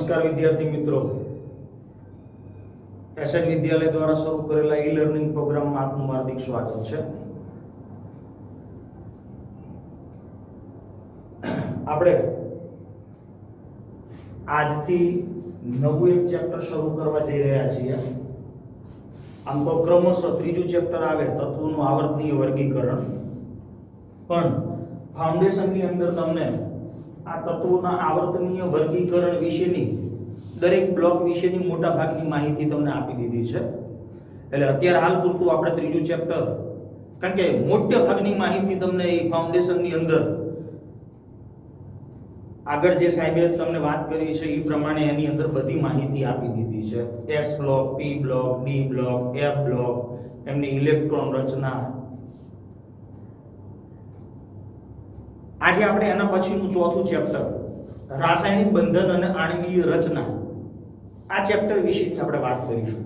नमस्कार विद्यार्थी मित्रों, एसएन विद्यालय द्वारा शुरू करेला ई लर्निंग प्रोग्राम में आपનું हार्दिक स्वागत છે। આપણે આજથી નવું એક ચેપ્ટર શરૂ કરવા જઈ રહ્યા છીએ। આમ તો ક્રમશઃ ત્રીજું ચેપ્ટર આવે તત્વોનું આવર્તનીય વર્ગીકરણ, પણ ફાઉન્ડેશનની અંદર તમને આ તત્વોના આવર્તનીય વર્ગીકરણ વિશેની દરેક બ્લોક વિશેની મોટા ભાગની માહિતી તમને આપી દીધી છે। એટલે અત્યારે હાલ પૂરતું આપણે ત્રીજું ચેપ્ટર, કારણ કે મોટા ભાગની માહિતી તમને એ ફાઉન્ડેશનની અંદર આગળ જે સાહેબે તમને વાત કરી છે એ પ્રમાણે એની અંદર બધી માહિતી આપી દીધી છે। S block, P block, D block, F block, એમની ઇલેક્ટ્રોન રચના। આજે આપણે એના પછીનું ચોથું ચેપ્ટર રાસાયણિક બંધન અને આણ્વીય રચના, આ ચેપ્ટર વિશેની આપણે વાત કરીશું।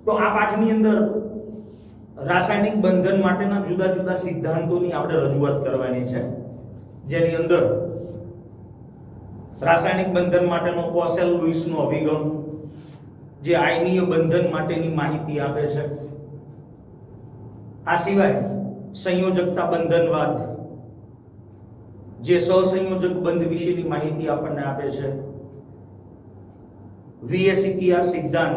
તો આ પાઠની અંદર રાસાયણિક બંધન માટેના જુદા જુદા સિદ્ધાંતોની આપણે રજૂઆત કરવાની છે, જેની અંદર રાસાયણિક બંધન માટેનો કોસેલ લુઈસનો અભિગમ જે આયનીય બંધન માટેની માહિતી આપે છે। આ સિવાય સંયોજકતા બંધનવાદ જે સહસંયોજક બંધ વિશેની માહિતી આપણને આપે છે। VSEPR સિદ્ધાંત,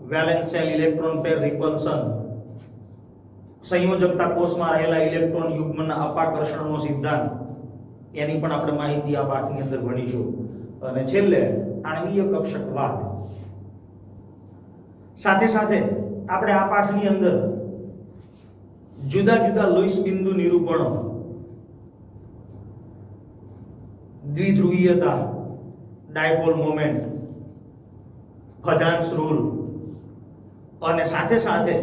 વેલેન્સ શેલ ઇલેક્ટ્રોન પેર રિપલ્શન, સંયોજકતા કોષમાં રહેલા ઇલેક્ટ્રોન યુગ્મના અપાકર્ષણનો સિદ્ધાંત, એની પણ આપણે માહિતી આ પાઠની અંદર ભણીશું। અને છેલ્લે આણ્વીય કક્ષકવાદ। સાથે સાથે આપણે આ પાઠની અંદર જુદા જુદા લુઈસ બિંદુ નિરૂપણો, દ્વિધ્રુવીયતા, ડાયપોલ મોમેન્ટ, ફજાન્સ રૂલ અને સાથે સાથે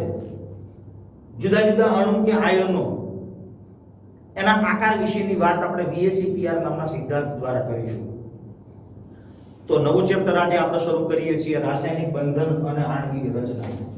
જુદા જુદા અણુ કે આયનો એના આકાર વિશેની વાત આપણે VSEPR નામના સિદ્ધાંત દ્વારા કરીશું। તો નવું ચેપ્ટર આજે આપણે શરૂ કરીએ છીએ, રાસાયણિક બંધન અને આણ્વીય રચના।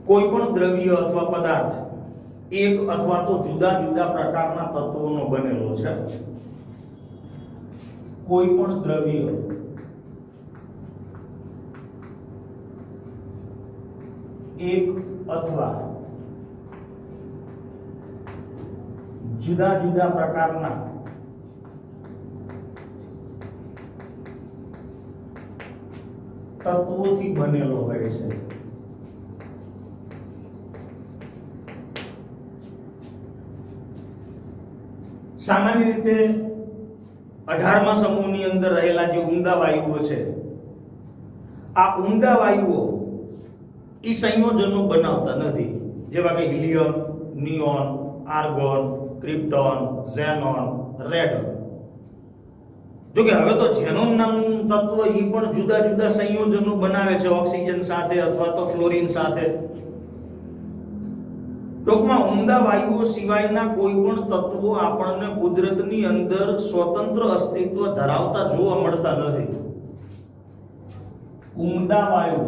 કોઈ પણ દ્રવ્ય અથવા પદાર્થ એક અથવા તો જુદા જુદા પ્રકારના તત્વોનો બનેલો છે। કોઈ પણ દ્રવ્ય એક અથવા જુદા જુદા પ્રકારના તત્વોથી બનેલો હોય છે। સામાન્ય રીતે 18મા સમૂહની અંદર રહેલા જે ઉમદા વાયુઓ છે, આ ઉમદા વાયુઓ ઈ સંયોજનો બનાવતા નથી, જેવા કે helium, neon, argon, krypton, xenon, radon. જો કે હવે તો ઝેનોન નામનું તત્વ ઈ પણ જુદા જુદા સંયોજનો બનાવે છે, ઓક્સિજન સાથે અથવા તો ફ્લોરિન સાથે। ટૂંકમાં ઉમદા વાયુઓ સિવાયના કોઈ પણ તત્વો આપણને કુદરતની અંદર સ્વતંત્ર અસ્તિત્વ ધરાવતા જોવા મળતા નથી। ઉમદા વાયુ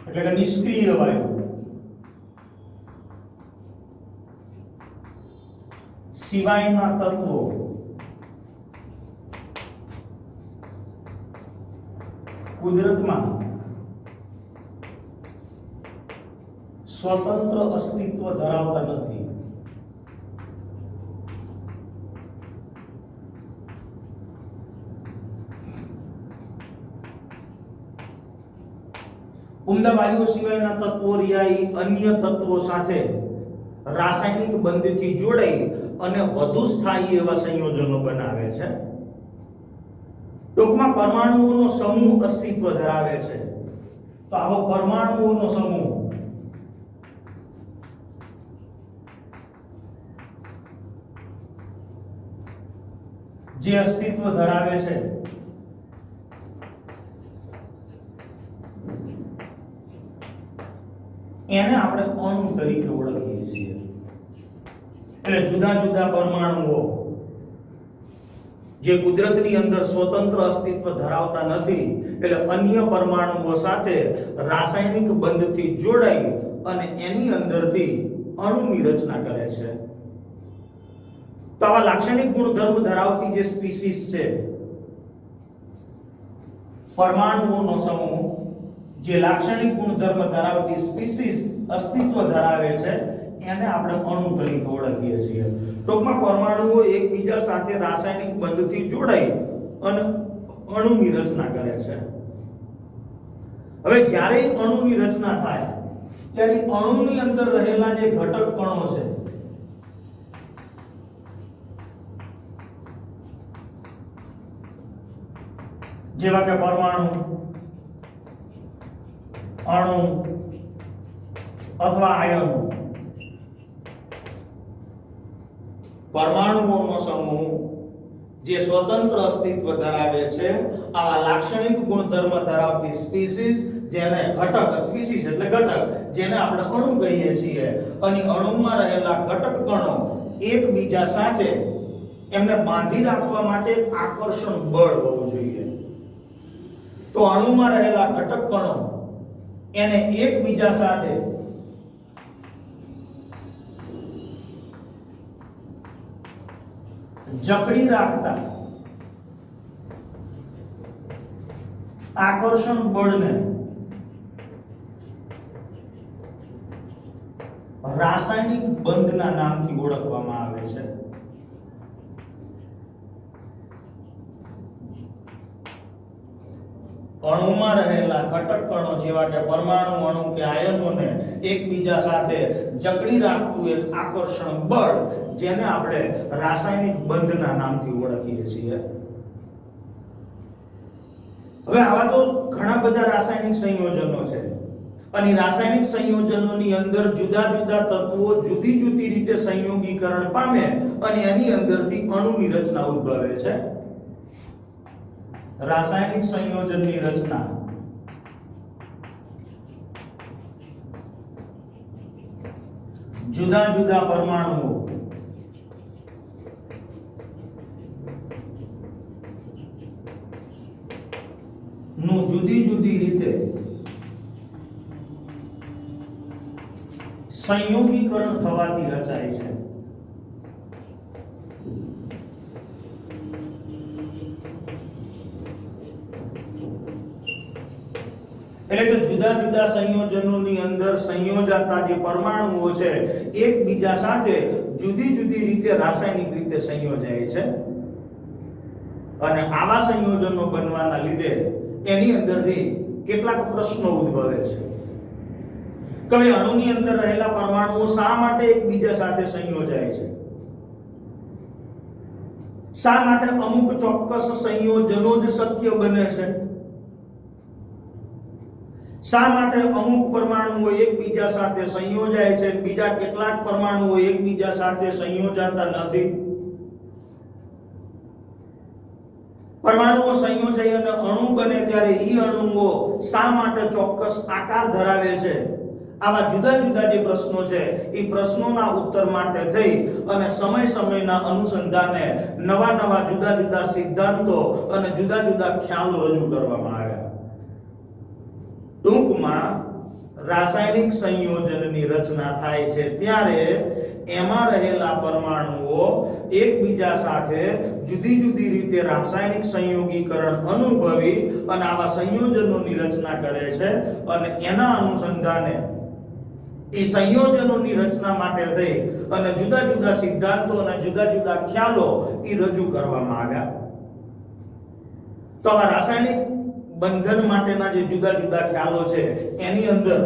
એટલે કે નિષ્ક્રિય વાયુ સિવાયના તત્વો કુદરતમાં સ્વતંત્ર અસ્તિત્વ ધરાવતા નથી। ઉમદા વાયુઓ સિવાયના તત્વો રહ્યા અન્ય તત્વો સાથે રાસાયણિક બંધથી જોડાઈ અને વધુ સ્થાયી એવા સંયોજનો બનાવે છે। ટૂંકમાં પરમાણુઓનો સમૂહ અસ્તિત્વ ધરાવે છે। તો આવો પરમાણુઓનો સમૂહ જે અસ્તિત્વ ધરાવે છે એને આપણે અણુ તરીકે ઓળખીએ છીએ. એટલે જુદા જુદા પરમાણુઓ જે કુદરતની અંદર સ્વતંત્ર અસ્તિત્વ ધરાવતા નથી, એટલે અન્ય પરમાણુઓ સાથે રાસાયણિક બંધથી જોડાઈ અને એની અંદરથી અણુની રચના કરે છે. તો આવા લાક્ષણિક ગુણધર્મ ધરાવતી જે સ્પીસીસ છે, પરમાણુઓનો સમૂહ જે લાક્ષણિક ગુણધર્મ ધરાવતી સ્પીસીસ અસ્તિત્વ ધરાવે છે, એને આપણે અણુ તરીકે ઓળખીએ છીએ. ટૂંકમાં પરમાણુઓ એકબીજા સાથે રાસાયણિક બંધથી જોડાઈ અને અણુની રચના કરે છે. હવે જ્યારે અણુની રચના થાય ત્યારે અણુની અંદર રહેલા જે ઘટક કણો છે, જેવા કે પરમાણુ, અણુ અથવા આયનો, પરમાણુઓનો સમૂહ જે સ્વતંત્ર અસ્તિત્વ ધરાવે છે, આવા લાક્ષણિક ગુણધર્મ ધરાવતી સ્પીસીસ જેને ઘટક, સ્પીસીસ એટલે ઘટક, જેને આપણે અણુ કહીએ છીએ, અને અણુમાં રહેલા ઘટક કણો એકબીજા સાથે એમને બાંધી રાખવા માટે આકર્ષણ બળ હોવું જોઈએ. તો અણુમાં રહેલા ઘટક કણો એને એકબીજા સાથે જકડી રાખતા આકર્ષણ બળને રાસાયણિક બંધના નામથી ઓળખવામાં આવે છે. અણુમાં રહેલા ઘટક કણો જેવા કે પરમાણુ, અણુ કે આયનોને એકબીજા સાથે જકડી રાખતું એક આકર્ષણ બળ, જેને આપણે રાસાયણિક બંધના નામથી ઓળખીએ છીએ. હવે આવા તો ઘણા બધા રાસાયણિક સંયોજનો છે, અને રાસાયણિક સંયોજનોની અંદર જુદા જુદા તત્વો જુદી જુદી રીતે સંયોગીકરણ પામે અને એની અંદરથી અણુની રચના ઉદ્ભવે છે. રાસાયણિક સંયોજનની રચના જુદા જુદા પરમાણુઓ નું જુદી જુદી રીતે સંયોગીકરણ થવાથી રચાય છે. એટલે કે જુદા જુદા સંયોજનોની અંદર સંયોજાતા જે પરમાણુઓ છે, એકબીજા સાથે જુદી જુદી રીતે રાસાયણિક રીતે સંયોજાય છે, અને આવા સંયોજનો બનવાના લીધે એની અંદરથી કેટલાક પ્રશ્નો ઉદ્ભવે છે કે ભાઈ અણુની અંદર રહેલા પરમાણુઓ શા માટે એકબીજા સાથે સંયોજાય છે? શા માટે અમુક ચોક્કસ સંયોજનો જ શક્ય બને છે? શા માટે અમુક પરમાણુઓ એકબીજા સાથે સંયોજાય છે, બીજા કેટલાક પરમાણુઓ એકબીજા સાથે સંયોજાતા નથી? પરમાણુઓ સંયોજાય અને અણુ બને ત્યારે ઈ અણુઓ શા માટે ચોક્કસ આકાર ધરાવે છે? આવા જુદા જુદા જે પ્રશ્નો છે, એ પ્રશ્નોના ઉત્તર માટે થઈ અને સમય સમયના અનુસંધાને નવા નવા જુદા જુદા સિદ્ધાંતો અને જુદા જુદા ખ્યાલો રજૂ કરવામાં આવ્યા. ટૂંકમાં રાસાયણિક સંયોજનની રચના થાય છે ત્યારે એમાં રહેલા પરમાણુઓ એકબીજા સાથે જુદી જુદી રીતે રાસાયણિક સંયોગીકરણ અનુભવી અને આવા સંયોજનોની રચના કરે છે, અને એના અનુસંધાને એ સંયોજનોની રચના માટે થઈ અને જુદા જુદા સિદ્ધાંતો અને જુદા જુદા ખ્યાલો એ રજૂ કરવામાં આવ્યા. તો આવા રાસાયણિક બંધન માટેના જે જુદા જુદા ખ્યાલો છે, એની અંદર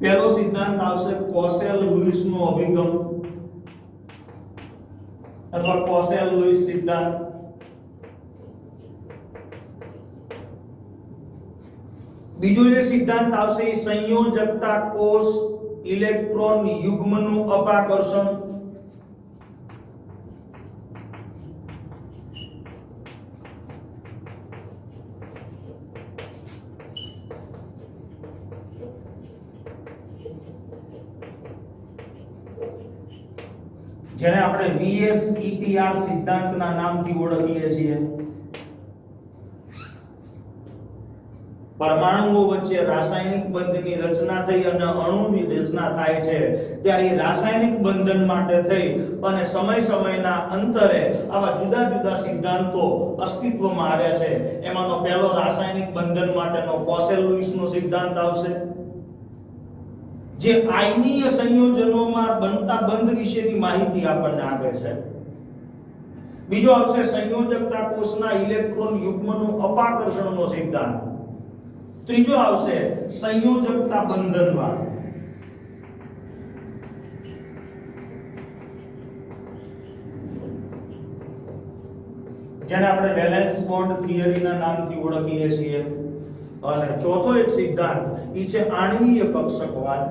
પહેલો સિદ્ધાંત આવશે કોસેલ-લુઈસનો અભિગમ અથવા કોસેલ-લુઈસ સિદ્ધાંત. બીજો જે સિદ્ધાંત આવશે એ સંયોજકતા કોષ ઇલેક્ટ્રોન યુગ્મનું અપાકર્ષણ. જેને આપણે VSEPR સિદ્ધાંતના નામથી ઓળખીએ છીએ. પરમાણુઓ વચ્ચે રાસાયણિક બંધની રચના થઈ અને અણુની રચના થાય છે ત્યારે રાસાયણિક બંધન માટે થઈ અને સમયના અંતરે આવા જુદા જુદા સિદ્ધાંતો અસ્તિત્વમાં આવ્યા છે. એમાંનો પહેલો રાસાયણિક બંધન માટેનો કોસેલ-લુઈસનો સિદ્ધાંત આવશે, જે આયનીય સંયોજનોમાં બનતા બંધ વિશેની માહિતી આપણને આપે છે. બીજો આવશે સંયોજકતા કોષના ઇલેક્ટ્રોન યુગ્મનું અપાકર્ષણનો સિદ્ધાંત. ત્રીજો આવશે સંયોજકતા બંધનવાદ. જેને આપણે વેલેન્સ બોન્ડ થિયરીના નામથી ઓળખીએ છીએ. અને ચોથો એક સિદ્ધાંત ઈ છે આણ્વીય કક્ષકવાદ.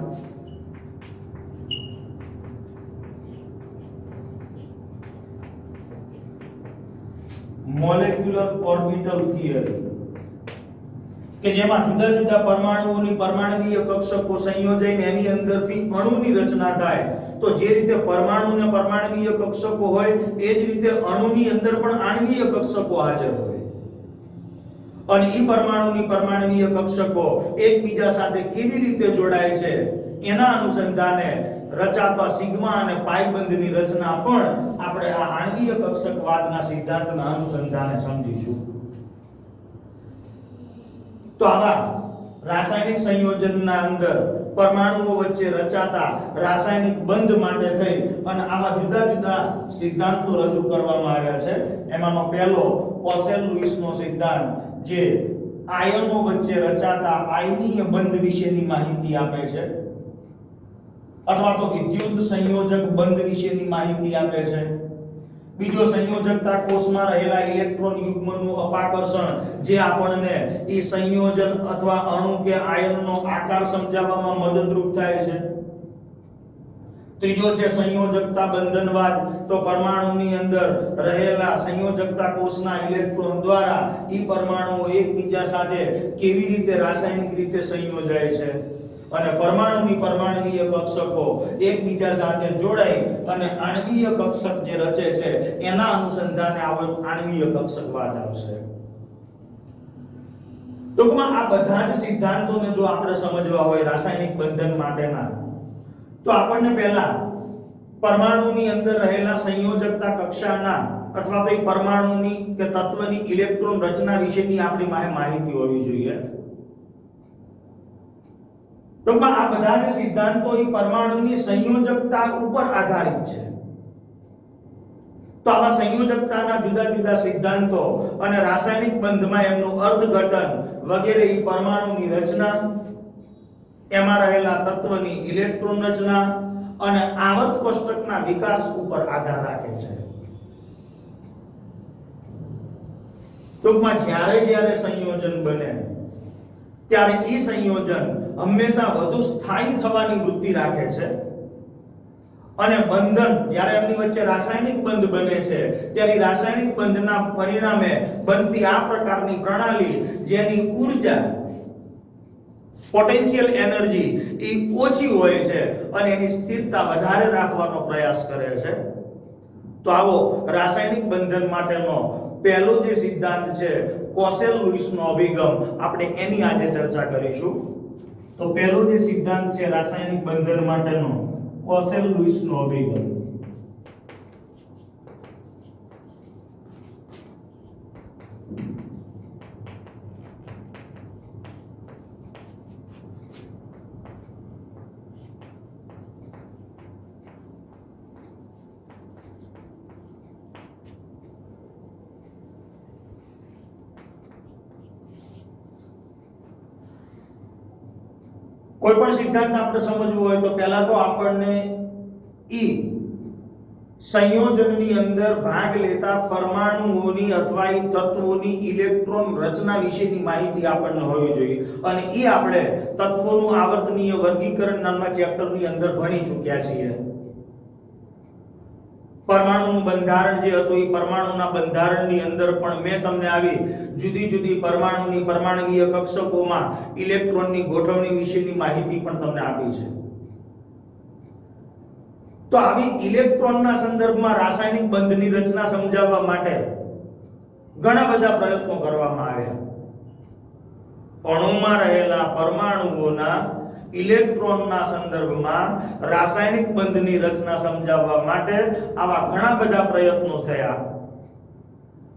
મોલેક્યુલર ઓર્બિટલ થિયરી, કે જેમાં જુદા જુદા પરમાણુઓની પરમાણવીય કક્ષકો સંયોજાઈને એની અંદરથી અણુની રચના થાય. તો જે રીતે પરમાણુને પરમાણવીય કક્ષકો હોય એ જ રીતે અણુની અંદર પણ આણ્વીય કક્ષકો હાજર હોય. અને ઈ પરમાણુની પરમાણવીય કક્ષકો એકબીજા સાથે કેવી રીતે જોડાય છે એના અનુસંધાને રચાતા સિગ્મા અને પાઈ બંધની રચના પણ આપણે આ આણ્વીય કક્ષકવાદના સિદ્ધાંતના અનુસંધાને સમજીશું. તો આવા રાસાયણિક સંયોજનના અંદર પરમાણુઓ વચ્ચે રચાતા રાસાયણિક બંધ માટે થઈ અને આવા જુદા જુદા સિદ્ધાંતો રજૂ કરવામાં આવ્યા છે. એમાંનો પહેલો કોસેલ-લુઈસનો સિદ્ધાંત, જે આયનો વચ્ચે રચાતા આયનીય બંધ વિશેની માહિતી આપે છે, અથવા તો વિદ્યુત સંયોજક બંધ વિશેની માહિતી આપે છે. બીજો સંયોજકતા કોષમાં રહેલા ઇલેક્ટ્રોન યુગ્મનું અપાકર્ષણ, જે આપણને ઈ સંયોજન અથવા અણુ કે આયનનો આકાર સમજાવવામાં મદદરૂપ થાય છે. ત્રીજો છે સંયોજકતા બંધનવાદ. તો પરમાણુની અંદર રહેલા સંયોજકતા કોષના ઇલેક્ટ્રોન દ્વારા ઈ પરમાણુઓ એકબીજા સાથે કેવી રીતે રાસાયણિક રીતે સંયોજાય છે અને પરમાણુની પરમાણવીય કક્ષકો એકબીજા સાથે જોડાઈ અને આણ્વીય કક્ષક જે રચે છે એના અનુસંધાને આણ્વીય કક્ષકવાદ આવશે. ટૂંકમાં આ બધા જ સિદ્ધાંતોને જો આપણે સમજવા હોય રાસાયણિક બંધન માટેના, તો આપણને પહેલા પરમાણુની અંદર રહેલા સંયોજકતા કક્ષાના અથવા તો પરમાણુની કે તત્વની ઇલેક્ટ્રોન રચના વિશેની આપણી માહિતી હોવી જોઈએ. ટૂંકમાં આ બધા જ સિદ્ધાંતો ઈ પરમાણુની સંયોજકતા ઉપર આધારિત છે. તો આવા સંયોજકતાના જુદા જુદા સિદ્ધાંતો અને રાસાયણિક બંધમાં એમનું અર્થઘટન વગેરે ઈ પરમાણુની રચના, એમાં રહેલા તત્વની ઇલેક્ટ્રોન રચના અને આવર્ત કોષ્ટકના વિકાસ ઉપર આધાર રાખે છે. ટૂંકમાં જ્યારે સંયોજન બને ત્યારે ઈ સંયોજન હંમેશા વધુ સ્થાયી થવાની વૃત્તિ રાખે છે અને બંધન, જ્યારે એમની વચ્ચે રાસાયણિક બંધ બને છે ત્યારે રાસાયણિક બંધના પરિણામે બનતી આ પ્રકારની પ્રણાલી, જેની ઊર્જા પોટેન્શિયલ એનર્જી એ ઓછી હોય છે અને એની સ્થિરતા વધારે રાખવાનો પ્રયાસ કરે છે. તો આવો રાસાયણિક બંધન માટેનો પહેલો જે સિદ્ધાંત છે કોસેલ-લુઈસનો અભિગમ, આપણે એની આજે ચર્ચા કરીશું. તો પહેલો જે સિદ્ધાંત છે રાસાયણિક બંધન માટેનો કોસેલ-લુઈસનો અભિગમ. કોઈ પણ સિદ્ધાંત આપણે સમજવો હોય તો પહેલા તો આપણને ઈ સંયોજનની અંદર ભાગ લેતા પરમાણુઓની અથવા ઈ તત્વોની ઇલેક્ટ્રોન રચના વિશેની માહિતી આપણને હોવી જોઈએ. અને ઈ આપણે તત્વોનું આવર્તનીય વર્ગીકરણ નામના ચેપ્ટરની અંદર ભણી ચૂક્યા છીએ. પરમાણુનું બંધારણ જે હતું એ પરમાણુના બંધારણની અંદર પણ મેં તમને આવી જુદી જુદી પરમાણુની પરમાણવીય કક્ષકોમાં ઇલેક્ટ્રોનની ગોઠવણી વિશેની માહિતી પણ તમને આપી છે. તો આવી ઇલેક્ટ્રોનના સંદર્ભમાં રાસાયણિક બંધની રચના સમજાવવા માટે ઘણા બધા પ્રયત્નો કરવામાં આવ્યા. અણુમાં રહેલા પરમાણુઓના ઇલેક્ટ્રોનના સંદર્ભમાં રાસાયણિક બંધની રચના સમજાવવા માટે આવા ઘણા બધા પ્રયત્નો થયા.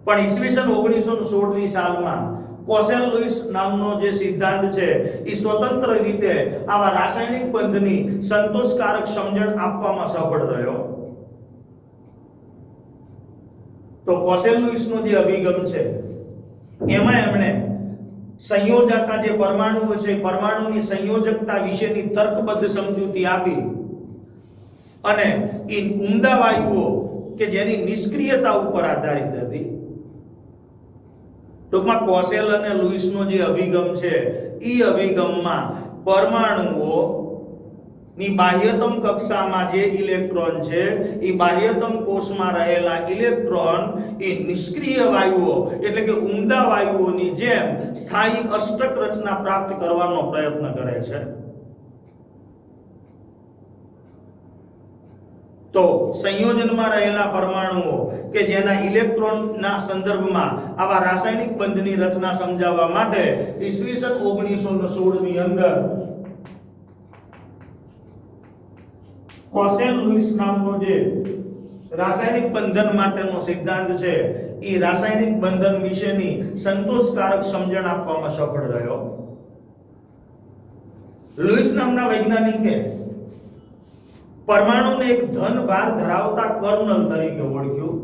પણ ઈસવીસન 1916 ની સાલમાં કોસેલ લુઈસ નામનો જે સિદ્ધાંત છે એ સ્વતંત્ર રીતે આવા રાસાયણિક બંધની સંતોષકારક સમજણ આપવામાં સફળ રહ્યો. તો કોસેલ લુઈસનો જે અભિગમ છે એમાં એમણે સંયોજકતા જે પરમાણુઓ છે પરમાણુની સંયોજકતા વિશેની તર્કબદ્ધ સમજૂતી આપી અને એ ઉમદા વાયુઓ કે જેની નિષ્ક્રિયતા ઉપર આધારિત હતી. ટૂંકમાં કોસેલ અને લુઈસનો જે અભિગમ છે એ અભિગમમાં પરમાણુઓ ની બાહ્યતમ કક્ષામાં જે ઇલેક્ટ્રોન છે એ બાહ્યતમ કોષમાં રહેલા ઇલેક્ટ્રોન એ નિષ્ક્રિય વાયુઓ એટલે કે ઉમદા વાયુઓની જેમ સ્થાયી અષ્ટક રચના પ્રાપ્ત કરવાનો પ્રયત્ન કરે છે. તો સંયોજનમાં રહેલા પરમાણુઓ કે જેના ઇલેક્ટ્રોનના સંદર્ભમાં આવા રાસાયણિક બંધની રચના સમજાવવા માટે ઈસવીસન 1916 ની અંદર કોસેલ લુઈસ નામનો જે રાસાયણિક બંધન માટેનો સિદ્ધાંત છે એ રાસાયણિક બંધન વિશેની સંતોષકારક સમજણ આપવામાં સફળ રહ્યો. લુઈસ નામના વૈજ્ઞાનિકે પરમાણુને એક ધન ભાર ધરાવતા કર્નલ તરીકે ઓળખ્યું.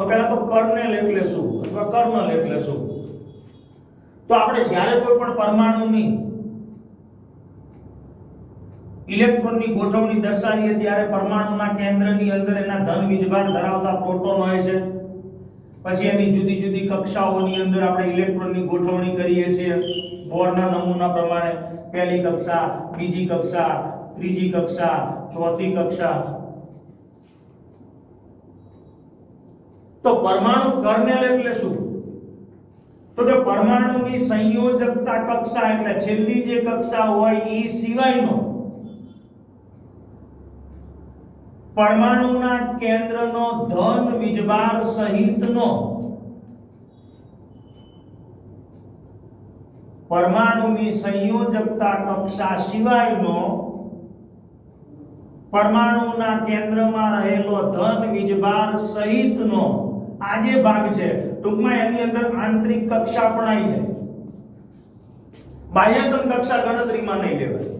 પહેલા તો કર્નેલ એટલે શું અથવા કર્નલ એટલે શું? તો આપણે જ્યારે કોઈ પણ પરમાણુની ઇલેક્ટ્રોનની ગોઠવણી દર્શાવીએ ત્યારે પરમાણુના કેન્દ્રની અંદર એના ધન વીજભાર ધરાવતા પ્રોટોન હોય છે. પછી એની જુદી જુદી કક્ષાઓની અંદર આપણે ઇલેક્ટ્રોનની ગોઠવણી કરીએ છીએ બોરના નમૂના પ્રમાણે. પહેલી કક્ષા, બીજી કક્ષા, ત્રીજી કક્ષા, ચોથી કક્ષા. તો પરમાણુ કર્નેલ એટલે શું? તો કે પરમાણુની સંયોજકતા કક્ષા એટલે છેલ્લી જે કક્ષા હોય એ સિવાયનો પરમાણુના કેન્દ્રનો ધન વીજભાર સહિતનો પરમાણુની સંયોજકતા કક્ષા સિવાયનો પરમાણુના કેન્દ્રમાં રહેલો ધન વીજભાર સહિતનો આ જે ભાગ છે ટૂંકમાં એની અંદર આંતરિક કક્ષા પણ આવી જાય. બાહ્યતમ કક્ષા ગણતરીમાં નહીં લેવાય.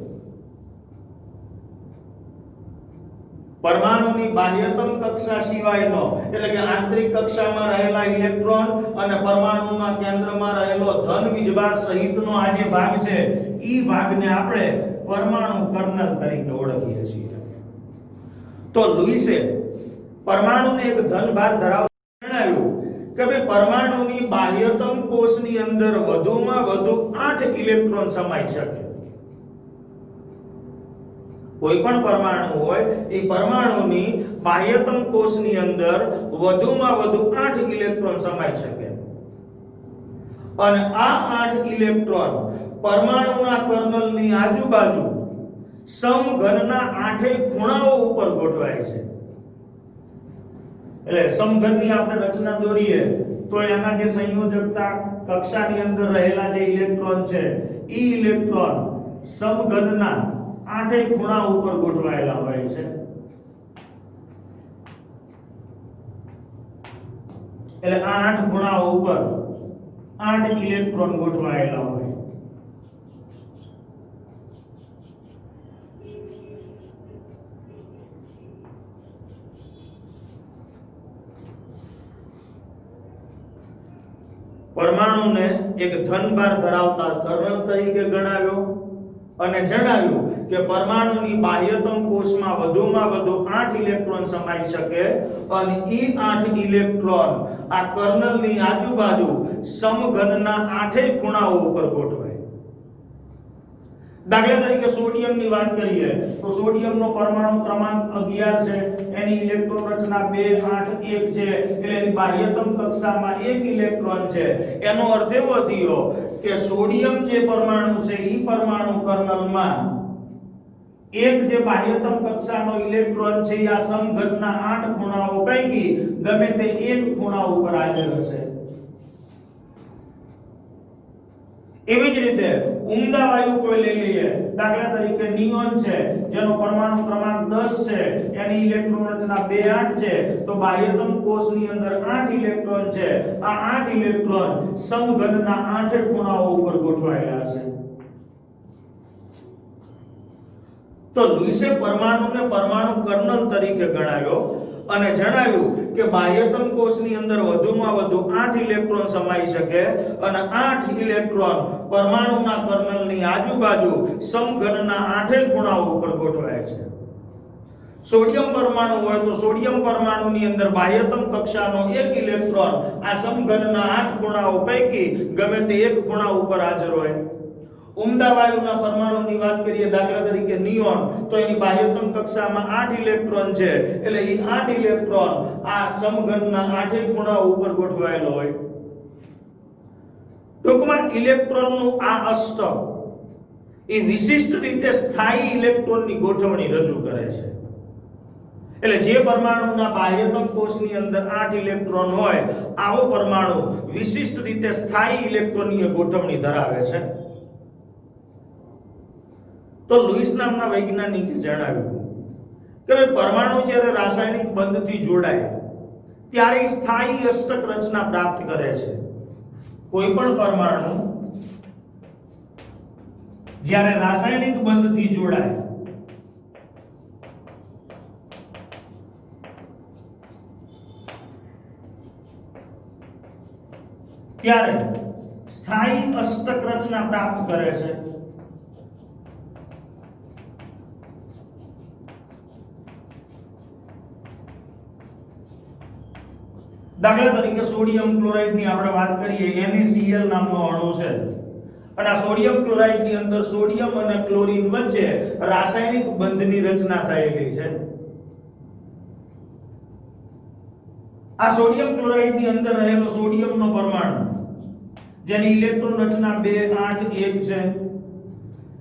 પરમાણુની બાહ્યતમ કક્ષા સિવાયનો એટલે કે આંતરિક કક્ષામાં રહેલા ઇલેક્ટ્રોન અને પરમાણુના કેન્દ્રમાં રહેલો ધન વીજભાર સહિતનો આ જે ભાગ છે ઈ ભાગને આપણે પરમાણુ કર્નલ તરીકે ઓળખીએ છીએ. તો લુઈસે પરમાણુને એક ધનભાર ધરાવતા જણાવ્યું કે ભાઈ પરમાણુની બાહ્યતમ કોષની અંદર વધુમાં વધુ 8 ઇલેક્ટ્રોન સમાઈ શકે. કોઈ પણ પરમાણુ હોય એ પરમાણુની બાહ્યતમ કોષની અંદર વધુમાં વધુ 8 ઇલેક્ટ્રોન સમાઈ શકે અને આ 8 ઇલેક્ટ્રોન પરમાણુના કર્નલની આજુબાજુ સમઘનના 8 ખૂણાઓ ઉપર ગોઠવાય છે. એટલે સમઘનની આપણે રચના દોરીએ તો એના જે સંયોજકતા કક્ષાની અંદર રહેલા જે ઇલેક્ટ્રોન છે એ ઇલેક્ટ્રોન સમઘનના 8 ખૂણા ઉપર ગોઠવાયેલા હોય છે. એટલે આ 8 ખૂણાઓ ઉપર 8 ઇલેક્ટ્રોન ગોઠવાયેલા હોય. પરમાણુને એક ધનભાર ધરાવતા કર્નલ તરીકે ગણાવ્યો અને જણાવ્યું કે પરમાણુની બાહ્યતમ કોષમાં વધુમાં વધુ 8 ઇલેક્ટ્રોન સમાઈ શકે અને એ 8 ઇલેક્ટ્રોન આ કર્નલની આજુબાજુ સમઘનના 8 ખૂણાઓ ઉપર ગોઠવાય. દાખલા તરીકે સોડિયમની વાત કરીએ તો સોડિયમનો પરમાણુ ક્રમાંક 11 છે, એની ઇલેક્ટ્રોન રચના 2 8 1 છે, એટલે એની બાહ્યતમ કક્ષામાં 1 ઇલેક્ટ્રોન છે। એનો અર્થ એવો થયો કે સોડિયમ જે પરમાણુ છે ઈ પરમાણુ કર્નલમાં એક જે બાહ્યતમ કક્ષાનો ઇલેક્ટ્રોન છે આ સમઘનના 8 ખૂણાઓ પૈકી ગમે તે એક ખૂણા ઉપર હાજર હશે। એવી જ રીતે ઉમદા વાયુ કોઈ લઈ લઈએ, દાખલા તરીકે નિયોન છે જેનો પરમાણુ ક્રમાંક 10 છે, એની ઇલેક્ટ્રોન રચના 2 8 છે, તો બાહ્યતમ કોષની અંદર 8 ઇલેક્ટ્રોન છે। આ 8 ઇલેક્ટ્રોન સમઘનના 8 ખૂણાઓ ઉપર ગોઠવાયેલા છે। તો લુઈસે પરમાણુને પરમાણુ કર્નલ તરીકે ગણાવ્યો અને જણાવ્યું કે બાહ્યતમ કોષની અંદર વધુમાં વધુ 8 ઇલેક્ટ્રોન સમાઈ શકે અને 8 ઇલેક્ટ્રોન પરમાણુના કર્નલની આજુબાજુ સમઘનના 8 ખૂણાઓ ઉપર ગોઠવાય છે। સોડિયમ પરમાણુ હોય તો સોડિયમ પરમાણુની અંદર બાહ્યતમ કક્ષાનો એક ઇલેક્ટ્રોન આ સમઘનના 8 ખૂણાઓ પૈકી ગમે તે એક ખૂણા ઉપર હાજર હોય। ઉમદા વાયુના પરમાણુની વાત કરીએ, દાખલા તરીકે નિયોન, તો એની બાહ્યતમ કક્ષામાં 8 ઇલેક્ટ્રોન છે, એટલે એ 8 ઇલેક્ટ્રોન આ સમઘનના 8 ખૂણા ઉપર ગોઠવાયેલો હોય। ટૂંકમાં ઇલેક્ટ્રોનનું આ અષ્ટક એ વિશિષ્ટ રીતે સ્થાયી ઇલેક્ટ્રોનની ગોઠવણી રજૂ કરે છે। એટલે જે પરમાણુના બાહ્યતમ કોષની અંદર 8 ઇલેક્ટ્રોન હોય આવો પરમાણુ વિશિષ્ટ રીતે સ્થાયી ઇલેક્ટ્રોનની ગોઠવણી ધરાવે છે। તો લુઈસ નામના વૈજ્ઞાનિકે જણાવ્યું કે પરમાણુ જ્યારે રાસાયણિક બંધથી જોડાય ત્યારે સ્થાયી અષ્ટક રચના પ્રાપ્ત કરે છે। કોઈ પણ પરમાણુ જ્યારે રાસાયણિક બંધથી જોડાય ત્યારે સ્થાયી અષ્ટક રચના પ્રાપ્ત કરે છે। દાખલા તરીકે સોડિયમ ક્લોરાઇડની આપણે વાત કરીએ, NaCl નામનો અણુ છે અને આ સોડિયમ ક્લોરાઇડની અંદર સોડિયમ અને ક્લોરીન વચ્ચે રાસાયણિક બંધની રચના થયેલી છે। આ સોડિયમ ક્લોરાઇડની અંદર રહેલો સોડિયમનો પરમાણુ જેની ઇલેક્ટ્રોન રચના 2 8 1 છે,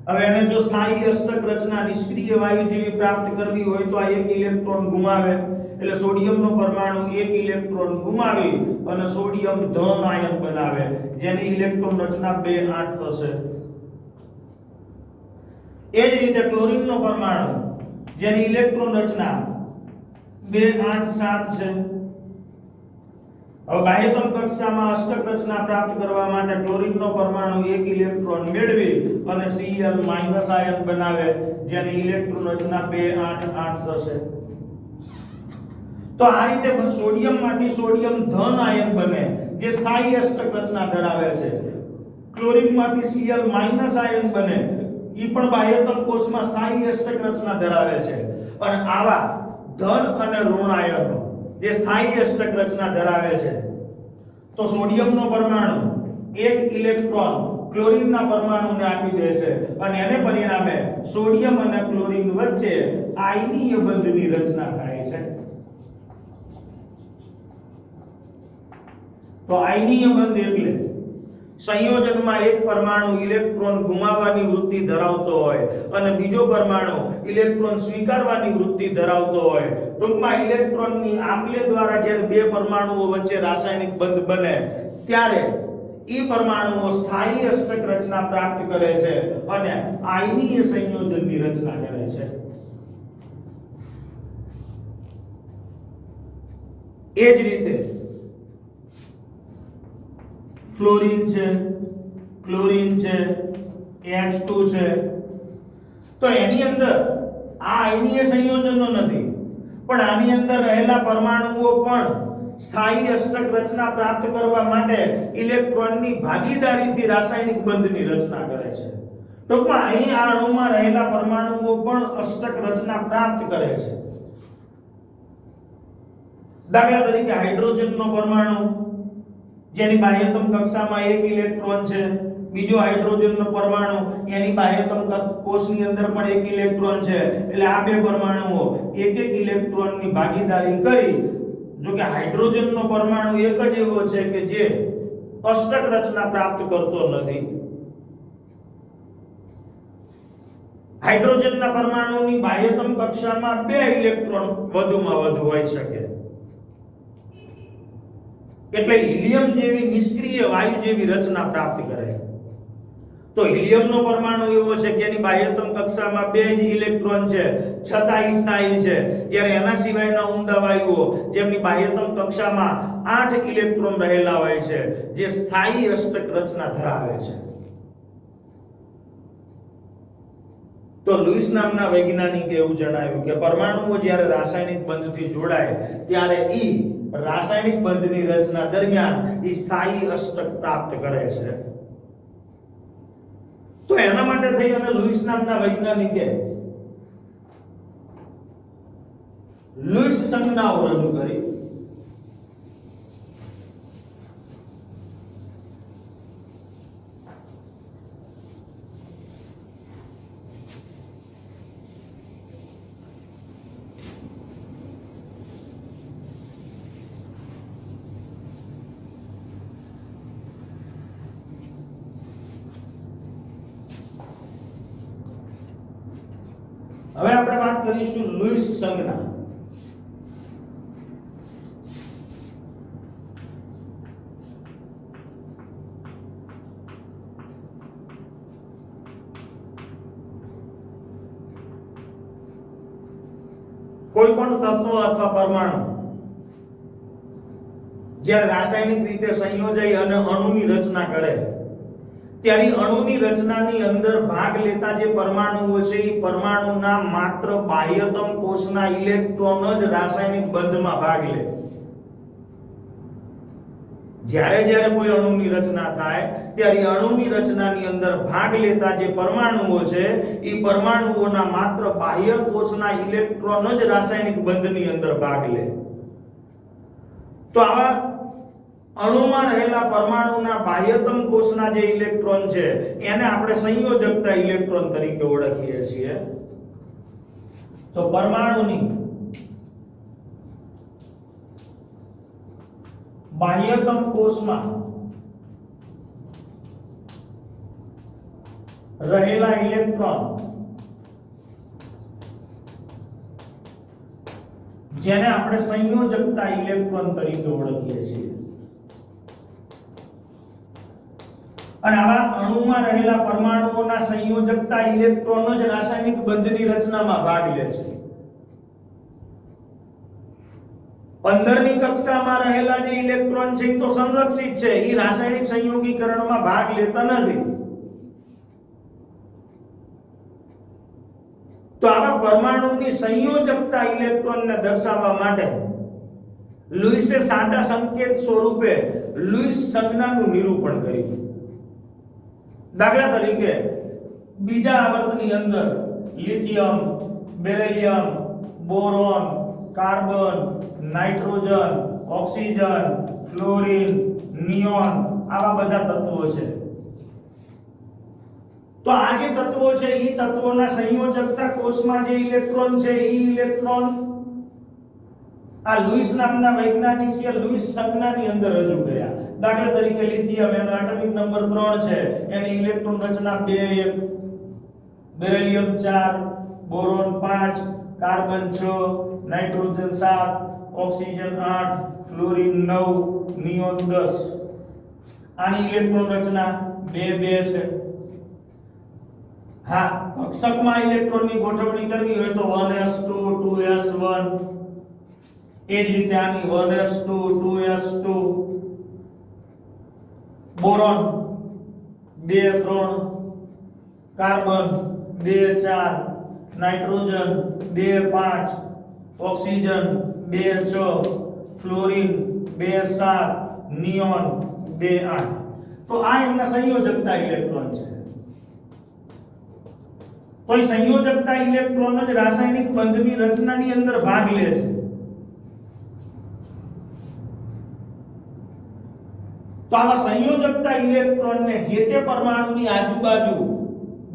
હવે એને જો સ્થાયી અષ્ટક રચના નિષ્ક્રિય વાયુ જેવી પ્રાપ્ત કરવી હોય તો આ એક ઇલેક્ટ્રોન ગુમાવે, એટલે સોડિયમનો પરમાણુ એક ઇલેક્ટ્રોન ગુમાવી અને સોડિયમ ધન આયન બનાવે જેની ઇલેક્ટ્રોન રચના 2 8 થશે। એ જ રીતે ક્લોરીનનો પરમાણુ જેની ઇલેક્ટ્રોન રચના 2 8 7 છે। હવે બાહ્યતમ કક્ષામાં અષ્ટક રચના પ્રાપ્ત કરવા માટે ક્લોરીનનો પરમાણુ એક ઇલેક્ટ્રોન મેળવી અને Cl માઈનસ આયન બનાવે જેની ઇલેક્ટ્રોન રચના 2 8 8 થશે। તો આ રીતે સોડિયમમાંથી સોડિયમ ધન આયન બને જે સ્થાયી અષ્ટક રચના ધરાવે છે। ક્લોરીનમાંથી Cl માઈનસ આયન બને, ઈ પણ બાહ્યતમ કોષમાં સ્થાયી અષ્ટક રચના ધરાવે છે। અને આવા ધન અને ઋણ આયનો જે સ્થાયી અષ્ટક રચના ધરાવે છે તો સોડિયમનો પરમાણુ એક ઇલેક્ટ્રોન ક્લોરીનના પરમાણુને આપી દે છે અને એને પરિણામે સોડિયમ અને ક્લોરીન વચ્ચે આયનીય બંધની રચના થાય છે। તો આયનીય બંધ એટલે સંયોજનમાં એક પરમાણુ ઇલેક્ટ્રોન ગુમાવવાની વૃત્તિ ધરાવતો હોય અને બીજો પરમાણુ ઇલેક્ટ્રોન સ્વીકારવાની વૃત્તિ ધરાવતો હોય। ટૂંકમાં ઇલેક્ટ્રોનની આપ-લે દ્વારા જ્યારે બે પરમાણુઓ વચ્ચે રાસાયણિક બંધ બને ત્યારે ઈ પરમાણુઓ સ્થાયી અષ્ટક રચના પ્રાપ્ત કરે છે અને આયનીય સંયોજનની રચના કરે છે। એ જ રીતે ફ્લોરીન છે, ક્લોરીન છે, H2 છે, તો એની અંદર આ આયનીય સંયોજનો નથી પણ આની અંદર રહેલા પરમાણુઓ પણ સ્થાયી અષ્ટક રચના પ્રાપ્ત કરવા માટે ઇલેક્ટ્રોનની ભાગીદારીથી રાસાયણિક બંધની રચના કરે છે। ટૂંકમાં અહીં આ અણુમાં રહેલા પરમાણુઓ પણ અષ્ટક રચના પ્રાપ્ત કરે છે। દાખલા તરીકે હાઇડ્રોજનનો પરમાણુ જેની બાહ્યતમ કક્ષામાં એક ઇલેક્ટ્રોન છે, બીજો હાઇડ્રોજનનો પરમાણુ, એની બાહ્યતમ કોષની અંદર પણ એક ઇલેક્ટ્રોન છે, એટલે આ બે પરમાણુઓ એક એક ઇલેક્ટ્રોનની ભાગીદારી કરી, જો કે હાઇડ્રોજનનો પરમાણુ એક જ એવો છે કે જે અષ્ટક રચના પ્રાપ્ત કરતો નથી. હાઇડ્રોજનના પરમાણુની બાહ્યતમ કક્ષામાં બે ઇલેક્ટ્રોન વધુમાં વધુ હોઈ શકે, એટલે હિલિયમ જેવી નિષ્ક્રિય વાયુ જેવી રચના પ્રાપ્ત કરે. તો હિલિયમનો પરમાણુ એવો છે કે એની બાહ્યતમ કક્ષામાં બે જ ઇલેક્ટ્રોન છે, છતાં સ્થાયી છે, જ્યારે એના સિવાયના ઉમદા વાયુઓ જેમની બાહ્યતમ કક્ષામાં 8 ઇલેક્ટ્રોન રહેલા હોય છે, જે સ્થાયી અષ્ટક રચના ધરાવે છે. તો લુઈસ નામના વૈજ્ઞાનિકે એવું જણાવ્યું કે પરમાણુઓ જ્યારે રાસાયણિક બંધથી જોડાય ત્યારે રાસાયણિક બંધની રચના દરમિયાન સ્થાયી અષ્ટક પ્રાપ્ત કરે છે. તો એના માટે થઈ અને લુઈસ નામના વૈજ્ઞાનિકે લુઈસ સંજ્ઞાઓ રજૂ કરી. હવે આપણે વાત કરીશું લુઈસ સંજ્ઞા. કોઈ પણ તત્વ અથવા પરમાણુ જ્યારે રાસાયણિક રીતે સંયોજાઈ અને અણુની રચના કરે ત્યારે અણુની રચનાની અંદર ભાગ લેતા જે પરમાણુઓ છે એ પરમાણુના માત્ર બાહ્યતમ કોષના ઇલેક્ટ્રોન જ રાસાયણિક બંધમાં ભાગ લે. જ્યારે કોઈ અણુની રચના થાય ત્યારે અણુની રચનાની અંદર ભાગ લેતા જે પરમાણુઓ છે એ પરમાણુઓના માત્ર બાહ્ય કોષના ઇલેક્ટ્રોન જ રાસાયણિક બંધની અંદર ભાગ લે. તો આવા અણુમાં રહેલા પરમાણુના બાહ્યતમ કોષના જે ઇલેક્ટ્રોન છે એને આપણે સંયોજકતા ઇલેક્ટ્રોન તરીકે ઓળખીએ છીએ. તો પરમાણુની બાહ્યતમ કોષમાં રહેલા ઇલેક્ટ્રોન જેને આપણે સંયોજકતા ઇલેક્ટ્રોન તરીકે ઓળખીએ છીએ. અને આવા અણુમાં રહેલા પરમાણુઓના સંયોજકતા ઇલેક્ટ્રોન જ રાસાયણિક બંધની રચનામાં ભાગ લે છે. અંદરની કક્ષામાં રહેલા જે ઇલેક્ટ્રોન છે એ તો સંરક્ષિત છે, એ રાસાયણિક સંયોગીકરણમાં ભાગ લેતા નથી. તો આવા પરમાણુની સંયોજકતા ઇલેક્ટ્રોનને દર્શાવવા માટે લુઈસે સાદા સંકેત સ્વરૂપે લુઈસ સંજ્ઞાનું નિરૂપણ કર્યું. દાખલા તરીકે બીજા આવર્તની અંદર lithium, beryllium, boron, carbon, nitrogen, oxygen, fluorine, neon આવા બધા તત્વો છે. તો આ જે તત્વો છે એ તત્વોના સંયોજકતા કોષમાં જે ઇલેક્ટ્રોન છે એ ઇલેક્ટ્રોન આ લુઈસ નામના વૈજ્ઞાનિકે લુઈસ સંજ્ઞાની અંદર રજૂ કર્યા. દાખલા તરીકે લિથિયમ એનો એટમિક નંબર 3 છે, એની ઇલેક્ટ્રોન રચના 2 1, beryllium 4, boron 5, carbon 6, nitrogen 7, oxygen 8, fluorine 9, neon 10. આની ઇલેક્ટ્રોન રચના 2 2 છે. હા, કક્ષકમાં ઇલેક્ટ્રોનની ગોઠવણી કરવી હોય તો 1s2 2s1, એ જ રીતે આની 1s2 2s2, boron 2 3, carbon 2 4, nitrogen 2 5, oxygen 2 6, fluorine 2 7, neon 2 8. તો આ એમના સંયોજકતા ઇલેક્ટ્રોન છે. તો એ સંયોજકતા ઇલેક્ટ્રોન જ રાસાયણિક બંધની રચનાની અંદર ભાગ લે છે. તો આવા સંયોજકતા ઇલેક્ટ્રોનને જે તે પરમાણુની આજુબાજુ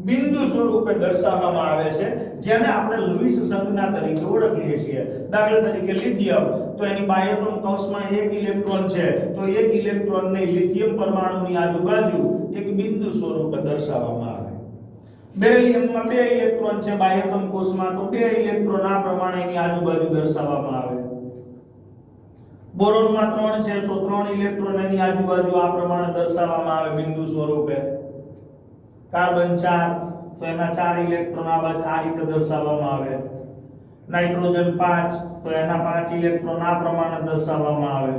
બિંદુ સ્વરૂપે દર્શાવવામાં આવે છે, જેને આપણે લુઈસ સંજ્ઞા તરીકે ઓળખીએ છીએ. દાખલા તરીકે લિથિયમ, તો એની બાહ્યતમ કૌંસમાં 1 ઇલેક્ટ્રોન છે, તો 1 ઇલેક્ટ્રોનને લિથિયમ પરમાણુની આજુબાજુ એક બિંદુ સ્વરૂપે દર્શાવવામાં આવે. બેરિલિયમમાં 2 ઇલેક્ટ્રોન છે બાહ્યતમ કોષમાં, તો 2 ઇલેક્ટ્રોન આ પ્રમાણેની આજુબાજુ દર્શાવવામાં આવે. બોરોનમાં 3 છે, તો 3 ઇલેક્ટ્રોન એની આજુબાજુ આ પ્રમાણે દર્શાવવામાં આવે બિંદુ સ્વરૂપે. કાર્બન 4, તો એના 4 ઇલેક્ટ્રોન આ રીતે દર્શાવવામાં આવે. નાઇટ્રોજન 5, તો એના 5 ઇલેક્ટ્રોન આ પ્રમાણે દર્શાવવામાં આવે.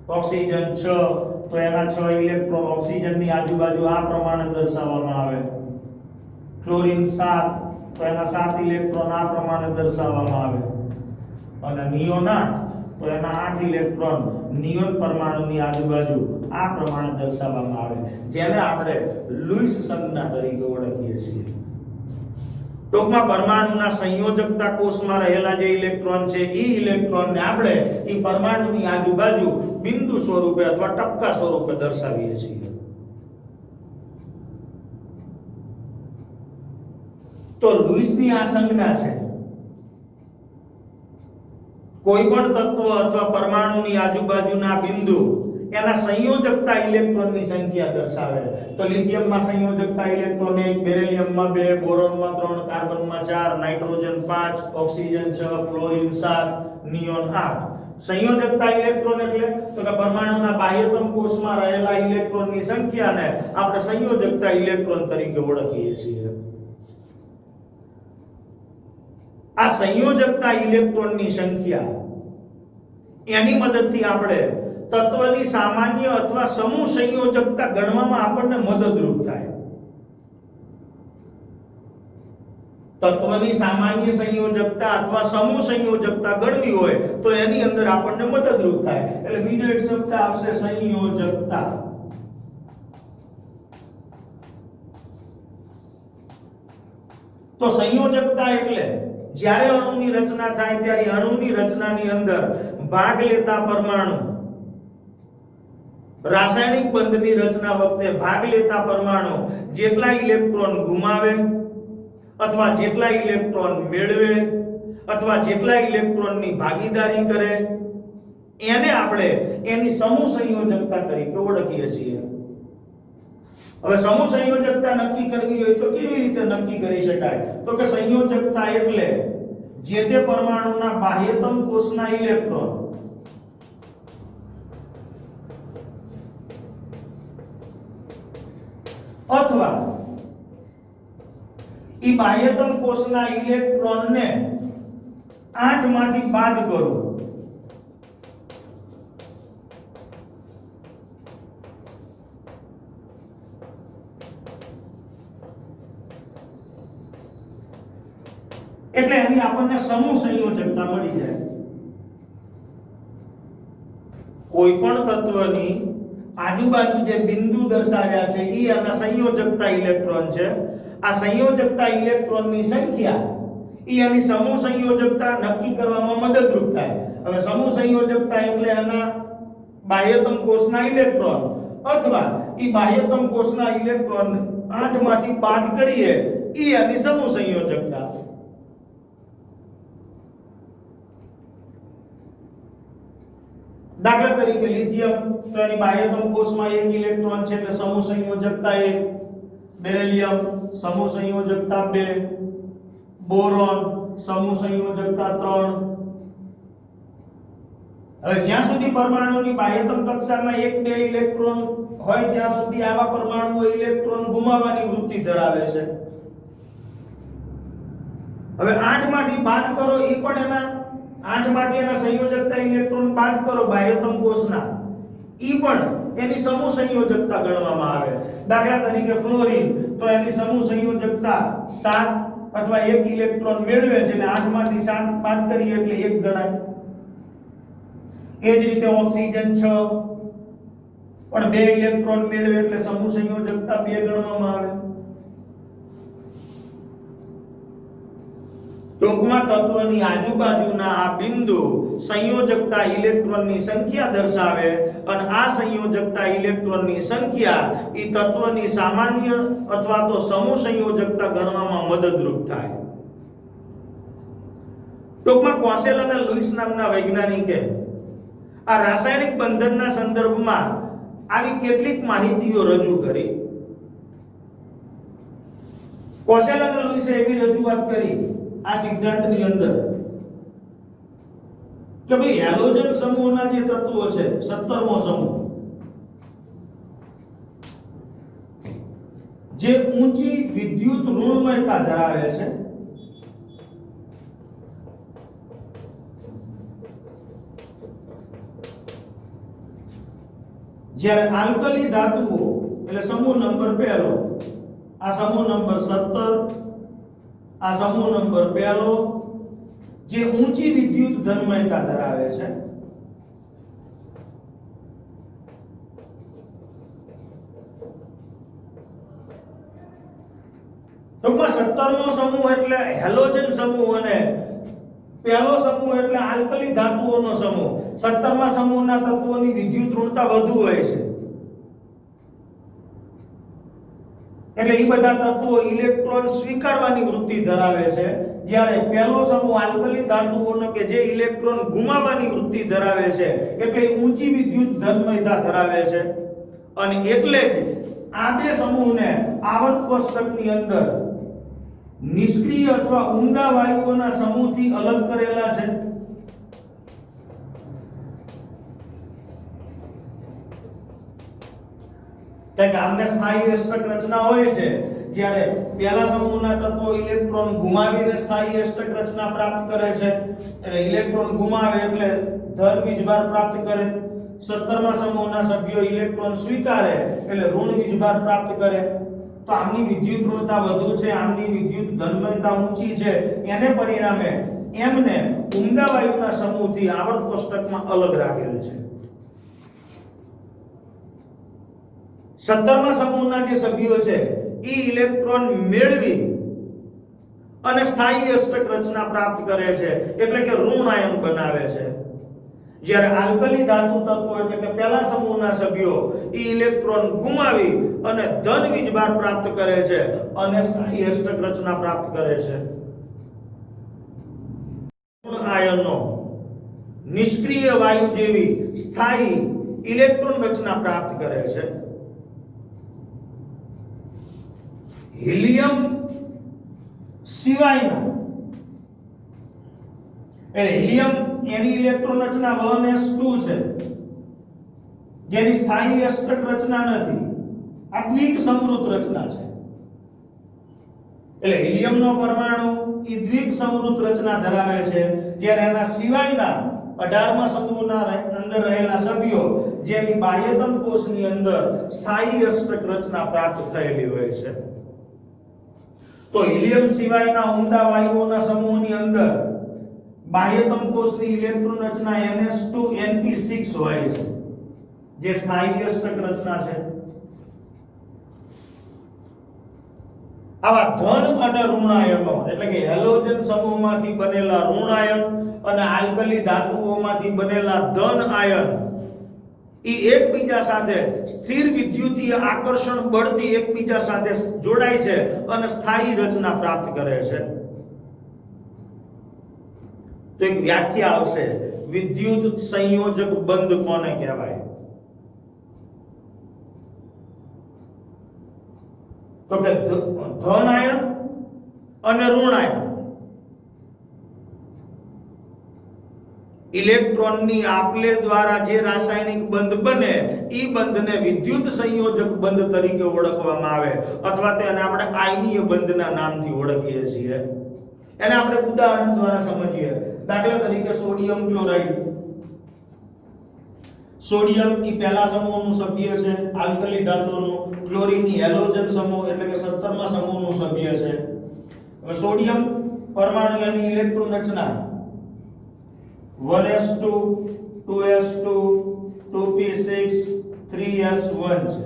ઓક્સિજન 6, તો એના 6 ઇલેક્ટ્રોન ઓક્સિજનની આજુબાજુ આ પ્રમાણે દર્શાવવામાં આવે. ક્લોરીન 7, તો એના 7 ઇલેક્ટ્રોન આ પ્રમાણે દર્શાવવામાં આવે. અને નિયોન 8, તો એના 8 ઇલેક્ટ્રોન નિયોન પરમાણુની આજુબાજુ આ પ્રમાણે દર્શાવવામાં આવે, જેને આપણે લુઈસ સંજ્ઞા તરીકે ઓળખીએ છીએ. ટૂંકમાં પરમાણુના સંયોજકતા કોષમાં રહેલા જે ઇલેક્ટ્રોન છે, એ ઇલેક્ટ્રોનને આપણે એ પરમાણુની આજુબાજુ બિંદુ સ્વરૂપે અથવા ટપકા સ્વરૂપે દર્શાવીએ છીએ. તો લુઈસની આ સંજ્ઞા છે કોઈ પણ તત્વ અથવા પરમાણુની આજુબાજુના બિંદુ એના સંયોજકતા ઇલેક્ટ્રોનની સંખ્યા દર્શાવે. તો લિથિયમમાં સંયોજકતા ઇલેક્ટ્રોન 1, બેરિલિયમમાં 2, બોરોનમાં 3, કાર્બનમાં 4, નાઇટ્રોજન 5, ઓક્સિજન 6, ફ્લોરિન 7, નિયોન 8. સંયોજકતા ઇલેક્ટ્રોન એટલે તો કે પરમાણુના બાહ્યતમ કોષમાં રહેલા ઇલેક્ટ્રોનની સંખ્યાને આપણે સંયોજકતા ઇલેક્ટ્રોન તરીકે ઓળખીએ છીએ. આ સંયોજકતા ઇલેક્ટ્રોનની સંખ્યા એની મદદથી આપણે તત્વની સામાન્ય અથવા સમૂહ સંયોજકતા ગણવામાં આપણને મદદરૂપ થાય. તત્વની સામાન્ય સંયોજકતા અથવા સમૂહ સંયોજકતા ગણવી હોય તો એની અંદર આપણને મદદરૂપ થાય. એટલે બીજો એક શબ્દ આવશે સંયોજકતા. તો સંયોજકતા એટલે જ્યારે અણુની રચના થાય ત્યારે અણુની રચનાની અંદર ભાગ લેતા પરમાણુ રાસાયણિક બંધની રચના વખતે ભાગ લેતા પરમાણુ જેટલા ઇલેક્ટ્રોન ગુમાવે અથવા જેટલા ઇલેક્ટ્રોન મેળવે અથવા જેટલા ઇલેક્ટ્રોનની ભાગીદારી કરે એને આપણે એની સમૂહ સંયોજકતા તરીકે ઓળખીએ છીએ. હવે સમૂહ સંયોજકતા નક્કી કરવી હોય તો કેવી રીતે નક્કી કરી શકાય? તો કે સંયોજકતા એટલે જે તે પરમાણુના બાહ્યતમ કોષના ઇલેક્ટ્રોન અથવા ઈ બાહ્યતમ કોષના ઇલેક્ટ્રોનને 8 માંથી બાદ કરો એટલે એની આપણને સમૂહ સંયોજકતા મળી જાય. કોઈ પણ તત્વની આજુબાજુ જે બિંદુ દર્શાવ્યા છે એ આના સંયોજકતા ઇલેક્ટ્રોન છે. આ સંયોજકતા ઇલેક્ટ્રોનની સંખ્યા એ એની સમૂહ સંયોજકતા નક્કી કરવામાં મદદરૂપ થાય. હવે સમૂહ સંયોજકતા એટલે આના બાહ્યતમ કોષના ઇલેક્ટ્રોન અથવા એ બાહ્યતમ કોષના ઇલેક્ટ્રોન 8 માંથી બાદ કરીએ એ એની સમૂહ સંયોજકતા. દાખલા તરીકે લિથિયમ, તો એની બાહ્યતમ કોષમાં 1 ઇલેક્ટ્રોન છે એટલે સમૂહ સંયોજકતા 1. બેરિલિયમ સમૂહ સંયોજકતા 2. બોરોન સમૂહ સંયોજકતા 3. હવે જ્યાં સુધી પરમાણુની બાહ્યતમ કક્ષામાં 1-2 ઇલેક્ટ્રોન હોય ત્યાં સુધી આવા પરમાણુઓ ઇલેક્ટ્રોન ગુમાવવાની વૃત્તિ ધરાવે છે. હવે 8 માંથી બાદ કરો એ પણ એના 8 માંથી એના સંયોજકતા ઇલેક્ટ્રોન બાદ કરો બાહ્યતમ કોષના ઈ પણ એની સમૂહ સંયોજકતા ગણવામાં આવે. દાખલા તરીકે ફ્લોરિન, તો એની સમૂહ સંયોજકતા 7 અથવા 1 ઇલેક્ટ્રોન મેળવે છે એટલે 8 માંથી 7 બાદ કરીએ એટલે 1 ગણાય. એ જ રીતે ઓક્સિજન 6 પણ 2 ઇલેક્ટ્રોન મેળવે એટલે સમૂહ સંયોજકતા 2 ગણવામાં આવે. ટૂંકમાં તત્વની આજુબાજુના આ બિંદુ સંયોજકતા ઇલેક્ટ્રોનની સંખ્યા દર્શાવે અને આ સંયોજકતા ઇલેક્ટ્રોનની સંખ્યા ઈ તત્વની સામાન્ય અથવા તો સમૂહ સંયોજકતા ગણવામાં મદદરૂપ થાય. ટૂંકમાં કોસેલ અને લુઈસ નામના વૈજ્ઞાનિકે આ રાસાયણિક બંધનના સંદર્ભમાં આવી કેટલીક માહિતીઓ રજૂ કરી. કોસેલ અને લુઈસે એવી રજૂઆત કરી આ સિદ્ધાંતની અંદર કે ભાઈ હેલોજન સમૂહના જે તત્વો છે 17મો સમૂહ જે ઊંચી વિદ્યુત ઋણમયતા ધરાવે છે જ્યારે આલ્કલી ધાતુઓ એટલે સમૂહ નંબર પહેલો આ સમૂહ નંબર 17 આ સમૂહ નંબર પહેલો જે ઊંચી વિદ્યુત ધનમયતા ધરાવે છે ટૂંકમાં 17મો સમૂહ એટલે હેલોજન સમૂહ અને પહેલો સમૂહ એટલે આલ્કલી ધાતુઓનો સમૂહ. 17મા સમૂહના તત્વોની વિદ્યુત ઋણતા વધુ હોય છે એટલે એ બધા તત્વો ઇલેક્ટ્રોન સ્વીકારવાની વૃત્તિ ધરાવે છે, જ્યારે પહેલો સમૂહ આલ્કલી ધાતુઓનો કે જે ઇલેક્ટ્રોન ગુમાવવાની વૃત્તિ ધરાવે છે એટલે ઊંચી વિદ્યુત ધનમયતા ધરાવે છે. અને એટલે જ આ બે સમૂહને આવર્ત કોષ્ટકની અંદર નિષ્ક્રિય અથવા ઉમદા વાયુઓના સમૂહથી અલગ કરેલા છે. કે આમને સ્થાયી અષ્ટક રચના હોય છે, જ્યારે પહેલા સમૂહના તત્વો ઇલેક્ટ્રોન ગુમાવીને સ્થાયી અષ્ટક રચના પ્રાપ્ત કરે છે. એટલે ઇલેક્ટ્રોન ગુમાવે એટલે ધન વીજભાર પ્રાપ્ત કરે. 17મા સમૂહના સભ્યો ઇલેક્ટ્રોન સ્વીકારે એટલે ઋણ વીજભાર પ્રાપ્ત કરે. તો આમની વિદ્યુત ઋણતા વધુ છે, આમની વિદ્યુત ધનમયતા ઊંચી છે, એને પરિણામે એમને ઉમદા વાયુના સમૂહથી આવર્ત કોષ્ટકમાં અલગ રાખેલ છે. 17મા સમૂહના જે સભ્યો છે એ ઇલેક્ટ્રોન મેળવી અને સ્થાયી અષ્ટક રચના પ્રાપ્ત કરે છે, એટલે કે ઋણ આયન બનાવે છે. જ્યારે આલ્કલી ધાતુ તત્વો એટલે કે પહેલા સમૂહના સભ્યો એ ઇલેક્ટ્રોન ગુમાવી અને ધન વીજભાર પ્રાપ્ત કરે છે અને સ્થાયી અષ્ટક રચના પ્રાપ્ત કરે છે. ઋણ આયનો નિષ્ક્રિય વાયુ જેવી સ્થાયી ઇલેક્ટ્રોન રચના પ્રાપ્ત કરે છે. હિલિયમ સિવાયના હિલિયમ એની ઇલેક્ટ્રોન રચના 1s2 છે, જેની સ્થાયી અષ્ટક રચના નથી, આ દ્વિક સમૃદ્ધ રચના છે. એટલે હિલિયમનો પરમાણુ એ દ્વિક સમૃદ્ધ રચના ધરાવે છે, જ્યારે એના સિવાયના 18મા સમૂહના અંદર રહેલા સભ્યો જેની બાહ્યતમ કોષની અંદર સ્થાયી અષ્ટક રચના પ્રાપ્ત થયેલી હોય છે. તો હિલિયમ સિવાયના ઉમદા વાયુઓના સમૂહની અંદર બાહ્યતમ કોષની ઇલેક્ટ્રોન રચના ns2np6 હોય છે, જે સ્થાયી અષ્ટક રચના છે. આવા ધન અને ઋણાયનો એટલે કે હેલોજન સમૂહમાંથી બનેલા ઋણાયન અને આલ્કલી ધાતુઓમાંથી બનેલા ધન આયન એ એકબીજા સાથે સ્થિર વિદ્યુતીય આકર્ષણ બળથી એકબીજા સાથે જોડાય છે અને સ્થાયી રચના પ્રાપ્ત કરે છે. તો એક વ્યાખ્યા આવશે, વિદ્યુત સંયોજક બંધ કોને કહેવાય? તો કે ધન આયન અને ઋણ આયન ઇલેક્ટ્રોનની આપલે દ્વારા જે રાસાયણિક બંધ બને એ બંધને વિદ્યુત સંયોજક બંધ તરીકે ઓળખવામાં આવે, અથવા તેને આપણે આયનીય બંધના નામથી ઓળખીએ છીએ. એને આપણે ઉદાહરણ દ્વારા સમજીએ. દાખલા તરીકે સોડિયમ ક્લોરાઇડ. સોડિયમ એ પહેલા સમૂહનું સભ્ય છે, આલ્કલી ધાતુનું. ક્લોરીન એ હેલોજન સમૂહ એટલે કે 17મા સમૂહનું સભ્ય છે. હવે સોડિયમ પરમાણુ એની ઇલેક્ટ્રોન રચના 1s2 2s2 2p6 3s1 છે.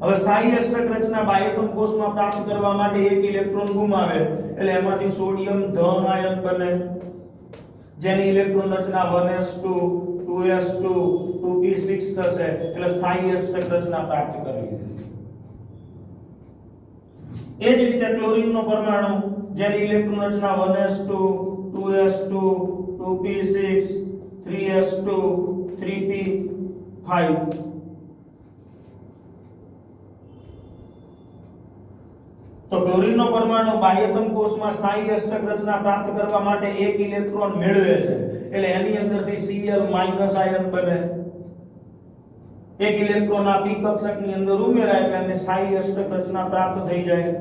હવે સ્થાયી અષ્ટક રચના બાહ્યતમ કોષમાં પ્રાપ્ત કરવા માટે એક ઇલેક્ટ્રોન ગુમાવે એટલે એમાંથી સોડિયમ ધન આયન બને, જેની ઇલેક્ટ્રોન રચના 1s2 2s2 2p6 થશે એટલે સ્થાયી અષ્ટક રચના પ્રાપ્ત કરવી. એ જ રીતે ક્લોરીનનો પરમાણુ જેની ઇલેક્ટ્રોન રચના 1s2 2s2 2p6 3s2 3p5. તો ક્લોરીનનો પરમાણુ બાહ્યતમ કોષમાં સ્થાયી અષ્ટક રચના પ્રાપ્ત કરવા માટે એક ઇલેક્ટ્રોન મેળવે છે એટલે એની અંદરથી Cl- આયન બને. એક ઇલેક્ટ્રોન આ p કક્ષકની અંદર ઉમેરાય એટલે એને સ્થાયી અષ્ટક રચના પ્રાપ્ત થઈ જાય.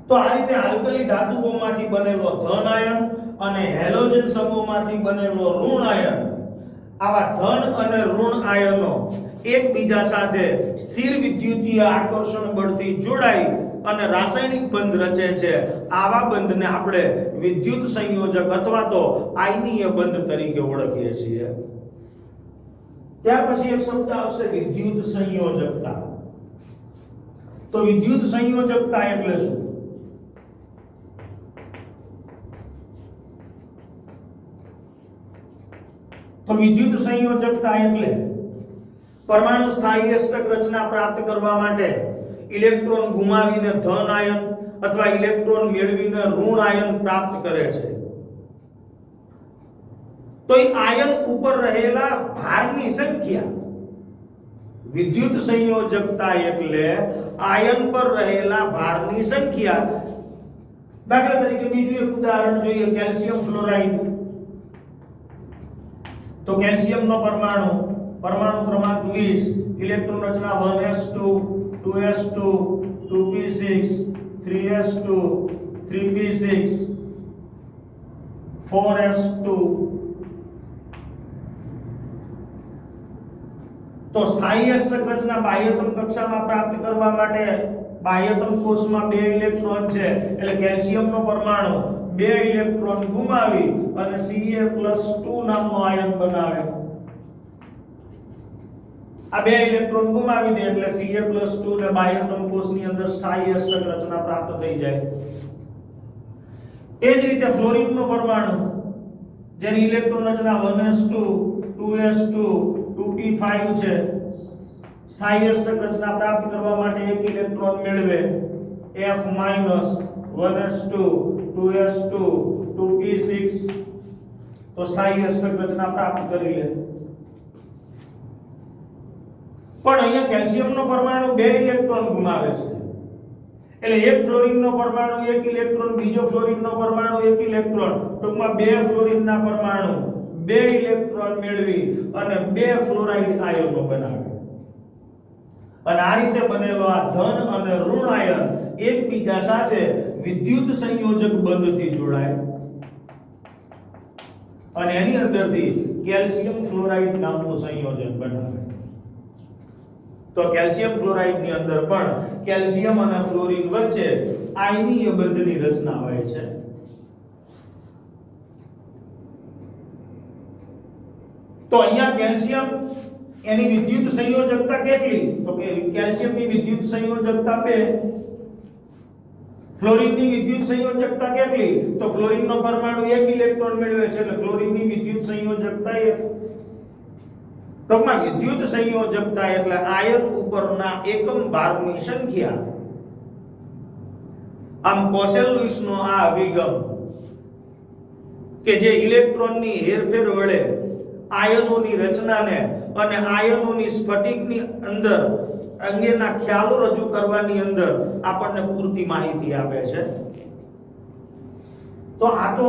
તો આ રીતે આલ્કલી ધાતુઓમાંથી બનેલો ધન આયન અને હેલોજન સમૂહમાંથી બનેલો ઋણ આયન, આવા ધન અને ઋણ આયનો એકબીજા સાથે સ્થિર વિદ્યુતીય આકર્ષણ બળથી જોડાઈ અને રાસાયણિક બંધ રચે છે. આવા બંધને આપણે વિદ્યુત સંયોજક અથવા તો આયનીય બંધ તરીકે ઓળખીએ છીએ. ત્યાર પછી એક શબ્દ આવશે વિદ્યુત સંયોજકતા. તો વિદ્યુત સંયોજકતા એટલે શું? તો વિદ્યુત સંયોજકતા એટલે પરમાણુ સ્થાયી અષ્ટક રચના પ્રાપ્ત કરવા માટે ઇલેક્ટ્રોન ગુમાવીને ધન આયન અથવા ઇલેક્ટ્રોન મેળવીને ઋણ આયન પ્રાપ્ત કરે છે. તો એ આયન ઉપર રહેલા ભારની સંખ્યા. વિદ્યુત સંયોજકતા એટલે આયન પર રહેલા ભારની સંખ્યા. દાખલા તરીકે બીજું એક ઉદાહરણ જોઈએ, કેલ્શિયમ ફ્લોરાઇડ. તો કેલ્શિયમનો પરમાણુ ક્રમાંક 20, ઇલેક્ટ્રોન રચના 1s2 2s2 2p6 3s2 3p6 4s2. તો સ્થાયી અષ્ટક રચના બાહ્યતમ કક્ષામાં પ્રાપ્ત કરવા માટે બાહ્યતમ કોષમાં 2 ઇલેક્ટ્રોન છે એટલે કેલ્શિયમનો પરમાણુ 2 ઇલેક્ટ્રોન ગુમાવી અને Ca+2 નામનો આયન બનાવે. આ 2 ઇલેક્ટ્રોન ગુમાવી દે એટલે Ca+2 ને બાહ્યતમ કોષની અંદર સ્થાયી અષ્ટક રચના પ્રાપ્ત થઈ જાય. એ જ રીતે ફ્લોરીનનો પરમાણુ જેની ઇલેક્ટ્રોન રચના 1s2 2s2 2p5 છે, સ્થાયી અષ્ટક રચના પ્રાપ્ત કરવા માટે એક ઇલેક્ટ્રોન મેળવે F- 1s2 2s2 2p6 તો સ્થાયી અષ્ટક રચના પ્રાપ્ત કરી લે. પણ અહીંયા કેલ્શિયમનો પરમાણુ 2 ઇલેક્ટ્રોન ગુમાવે છે એટલે એક ફ્લોરીનનો પરમાણુ 1 ઇલેક્ટ્રોન, બીજો ફ્લોરીનનો પરમાણુ 1 ઇલેક્ટ્રોન, ટૂંકમાં 2 ફ્લોરીનના પરમાણુ 2 ઇલેક્ટ્રોન મેળવી અને 2 ફ્લોરાઇડ આયનો બનાવે. અને આ રીતે બનેલો આ ધન અને ઋણ આયન એકબીજા સાથે વિદ્યુત સંયોજક બંધથી જોડાય અને એની અંદરથી કેલ્શિયમ ફ્લોરાઇડ નામનું સંયોજન બનાવે. તો કેલ્શિયમ ફ્લોરાઇડ ની અંદર પણ કેલ્શિયમ અને ફ્લોરીન વચ્ચે આયનીય બંધની રચના હોય છે. તો અહીંયા કેલ્શિયમ એની વિદ્યુત સંયોજકતા કેટલી? તો કે કેલ્શિયમની વિદ્યુત સંયોજકતા 2, ફ્લોરીનની વિદ્યુત સંયોજકતા કેટલી? તો ફ્લોરીનનો પરમાણુ 1 ઇલેક્ટ્રોન મેળવે છે એટલે ફ્લોરીનની વિદ્યુત સંયોજકતા 1. ટૂંકમાં વિદ્યુત સંયોજકતા એટલે આયન ઉપરના એકમ ભારની સંખ્યા. આમ કોસેલ-લુઈસનો આ અભિગમ કે જે ઇલેક્ટ્રોનની હેરફેર વડે આયનોની રચનાને અને આયનોની સ્ફટિકની અંદર અંગેના ખ્યાલો રજૂ કરવાની અંદર આપણને પૂરતી માહિતી આપે છે. તો આ તો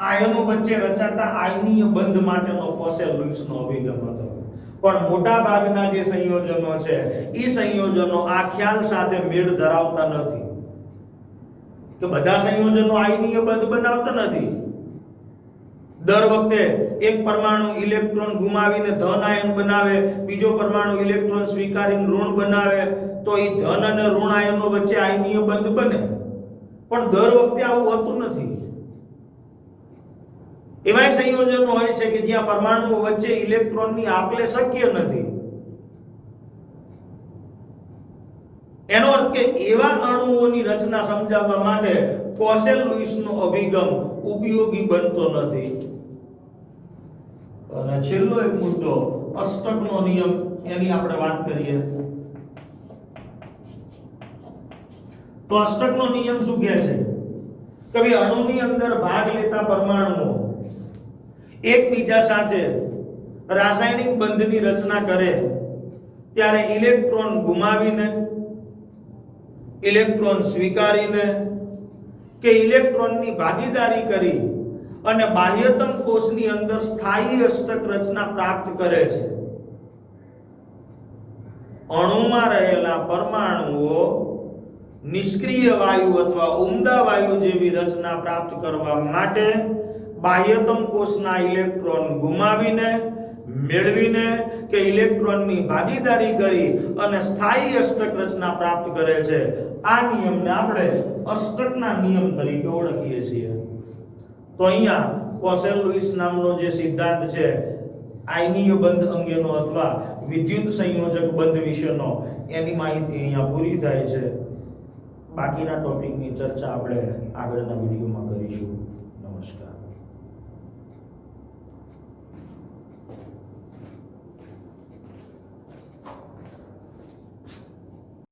આયનો વચ્ચે રચાતા આયનીય બંધ માટેનો કોસેલ-લુઈસનો અભિગમ હતો. પણ મોટા ભાગના જે સંયોજનો છે એ સંયોજનો આ ખ્યાલ સાથે મેળ ધરાવતા નથી કે બધા સંયોજનો આયનીય બંધ બનાવતા નથી. દર વખતે એક પરમાણુ ઇલેક્ટ્રોન ગુમાવીને ધન આયન બનાવે, બીજો પરમાણુ ઇલેક્ટ્રોન સ્વીકારીને ઋણ બનાવે, તો એ ધન અને ઋણ આયનો વચ્ચે આયનીય બંધ બને. પણ દર વખતે આવું હોતું નથી. એવા સંયોજનો હોય છે કે જ્યાં પરમાણુઓ વચ્ચે ઇલેક્ટ્રોનની આપ-લે શક્ય નથી. એનો અર્થ કે એવા અણુઓની રચના સમજાવવા માટે કોસેલ-લુઈસનો અભિગમ ઉપયોગી બનતો નથી. અને છેલ્લો એક મુદ્દો અષ્ટકનો નિયમ, એની આપણે વાત કરીએ. તો અષ્ટકનો નિયમ શું કહે છે કે ભાઈ અણુની અંદર ભાગ લેતા પરમાણુઓ એકબીજા સાથે રાસાયણિક બંધની રચના કરે ત્યારે ઇલેક્ટ્રોન ગુમાવીને, ઇલેક્ટ્રોન સ્વીકારીને કે ઇલેક્ટ્રોનની ભાગીદારી કરી અને બાહ્યતમ કોષની અંદર સ્થાયી અષ્ટક રચના પ્રાપ્ત કરે છે. અણુમાં રહેલા પરમાણુઓ નિષ્ક્રિય વાયુ અથવા ઉમદા વાયુ જેવી રચના પ્રાપ્ત કરવા માટે બાહ્યતમ કોષના ઇલેક્ટ્રોન ગુમાવીને, મેળવીને કે ઇલેક્ટ્રોનની ભાગીદારી કરી અને સ્થાયી અષ્ટક રચના પ્રાપ્ત કરે છે. આ નિયમને આપણે અષ્ટકના નિયમ તરીકે ઓળખીએ છીએ. તો અહીંયા કોસેલ-લુઈસ નામનો જે સિદ્ધાંત છે આયનીય બંધ અંગેનો અથવા વિદ્યુત સંયોજક બંધ વિશેનો, એની માહિતી અહીંયા પૂરી થાય છે. બાકીના ટોપિકની ચર્ચા આપણે આગળના વિડીયોમાં કરીશું. નમસ્કાર.